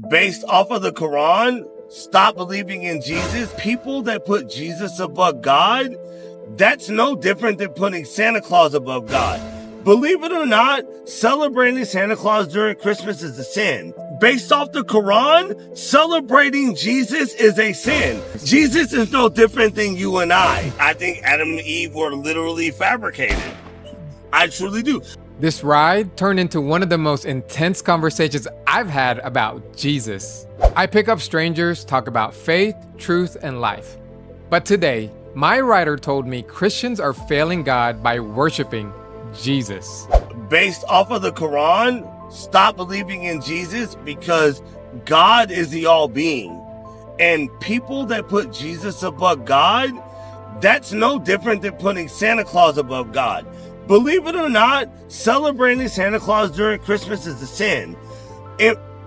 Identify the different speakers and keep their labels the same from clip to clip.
Speaker 1: Based off of the Quran, stop believing in Jesus. People that put Jesus above God, that's no different than putting Santa Claus above God. Believe it or not, celebrating Santa Claus during Christmas is a sin. Based off the Quran, celebrating Jesus is a sin. Jesus is no different than you and I. I think Adam and Eve were literally fabricated. I truly do.
Speaker 2: This ride turned into one of the most intense conversations I've had about Jesus. I pick up strangers, talk about faith, truth, and life. But today, my writer told me Christians are failing God by worshiping Jesus.
Speaker 1: Based off of the Quran, stop believing in Jesus because God is the all-being. And people that put Jesus above God, that's no different than putting Santa Claus above God. Believe it or not, celebrating Santa Claus during Christmas is a sin.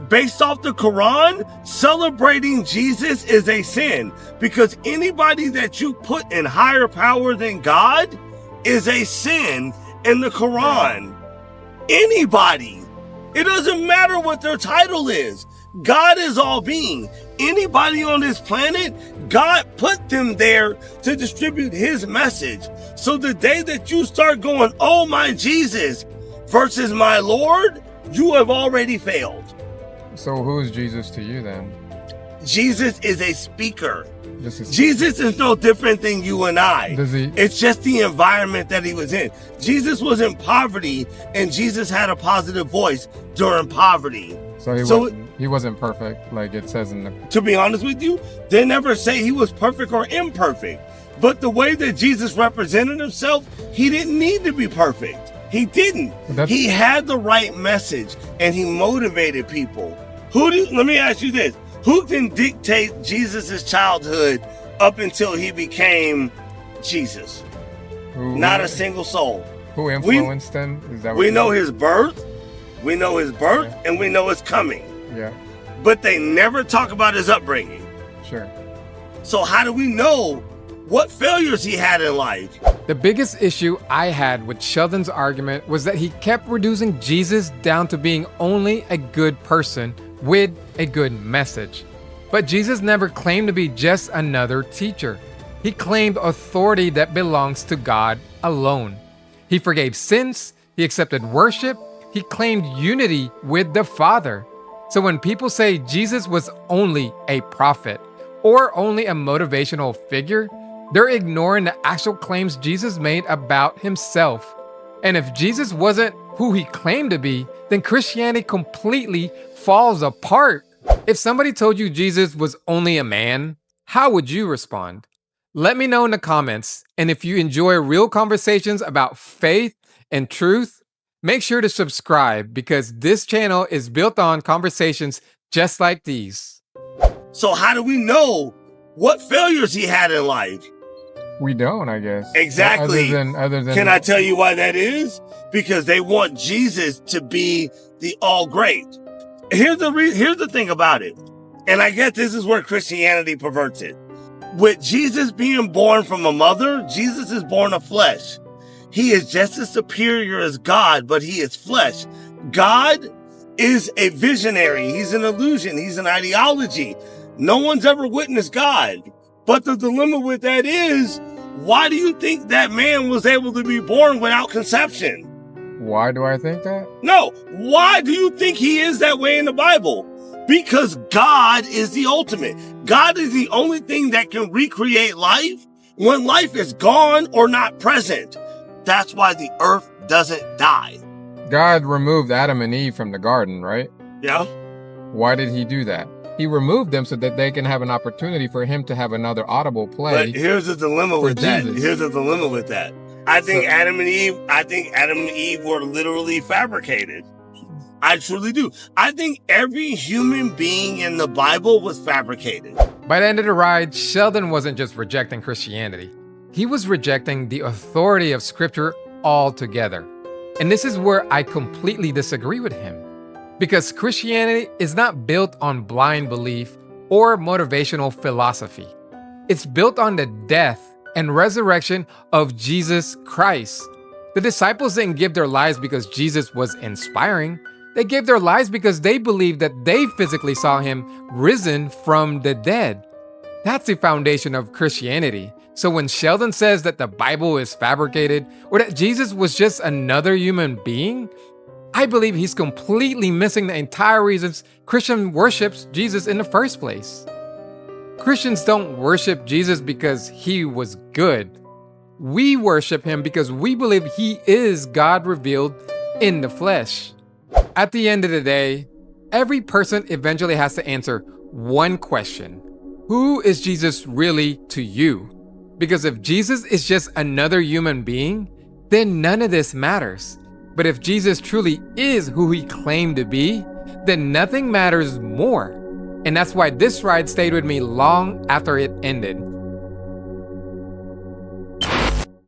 Speaker 1: Based off the Quran, celebrating Jesus is a sin because anybody that you put in higher power than God is a sin in the Quran. Anybody. It doesn't matter what their title is. God is all being. Anybody on this planet, God put them there to distribute his message. So the day that you start going, oh my Jesus versus my Lord, you have already failed.
Speaker 3: So who is Jesus to you then?
Speaker 1: Jesus is a speaker. Jesus is no different than you and I. It's just the environment that he was in. Jesus was in poverty and Jesus had a positive voice during poverty.
Speaker 3: So he wasn't perfect, like it says in the...
Speaker 1: To be honest with you, they never say he was perfect or imperfect. But the way that Jesus represented himself, he didn't need to be perfect. He didn't. He had the right message and he motivated people. Let me ask you this. Who can dictate Jesus' childhood up until he became Jesus? Not a single soul.
Speaker 3: Who influenced him? Is that what
Speaker 1: we know his birth. We know his birth, yeah. And we know his coming.
Speaker 3: Yeah.
Speaker 1: But they never talk about his upbringing.
Speaker 3: Sure.
Speaker 1: So how do we know what failures he had in life?
Speaker 2: The biggest issue I had with Sheldon's argument was that he kept reducing Jesus down to being only a good person with a good message. But Jesus never claimed to be just another teacher. He claimed authority that belongs to God alone. He forgave sins, he accepted worship, he claimed unity with the Father. So when people say Jesus was only a prophet or only a motivational figure, they're ignoring the actual claims Jesus made about himself. And if Jesus wasn't who he claimed to be, then Christianity completely falls apart. If somebody told you Jesus was only a man, how would you respond? Let me know in the comments. And if you enjoy real conversations about faith and truth, make sure to subscribe because this channel is built on conversations just like these.
Speaker 1: So how do we know what failures he had in life?
Speaker 3: We don't, I guess.
Speaker 1: Exactly.
Speaker 3: Other than
Speaker 1: Can I tell you why that is? Because they want Jesus to be the all great. Here's the thing about it. And I guess this is where Christianity perverts it. With Jesus being born from a mother, Jesus is born of flesh. He is just as superior as God, but he is flesh. God is a visionary. He's an illusion. He's an ideology. No one's ever witnessed God. But the dilemma with that is, why do you think that man was able to be born without conception?
Speaker 3: Why do I think that?
Speaker 1: No. Why do you think he is that way in the Bible? Because God is the ultimate. God is the only thing that can recreate life when life is gone or not present. That's why the earth doesn't die.
Speaker 3: God removed Adam and Eve from the garden, right?
Speaker 1: Yeah.
Speaker 3: Why did he do that? He removed them so that they can have an opportunity for him to have another audible play.
Speaker 1: But here's the dilemma with that. Here's the dilemma with that. I think Adam and Eve were literally fabricated. I truly do. I think every human being in the Bible was fabricated.
Speaker 2: By the end of the ride, Sheldon wasn't just rejecting Christianity. He was rejecting the authority of Scripture altogether. And this is where I completely disagree with him. Because Christianity is not built on blind belief or motivational philosophy. It's built on the death and resurrection of Jesus Christ. The disciples didn't give their lives because Jesus was inspiring. They gave their lives because they believed that they physically saw him risen from the dead. That's the foundation of Christianity. So when Sheldon says that the Bible is fabricated or that Jesus was just another human being, I believe he's completely missing the entire reasons Christian worships Jesus in the first place. Christians don't worship Jesus because he was good. We worship him because we believe he is God revealed in the flesh. At the end of the day, every person eventually has to answer one question. Who is Jesus really to you? Because if Jesus is just another human being, then none of this matters. But if Jesus truly is who he claimed to be, then nothing matters more. And that's why this ride stayed with me long after it ended.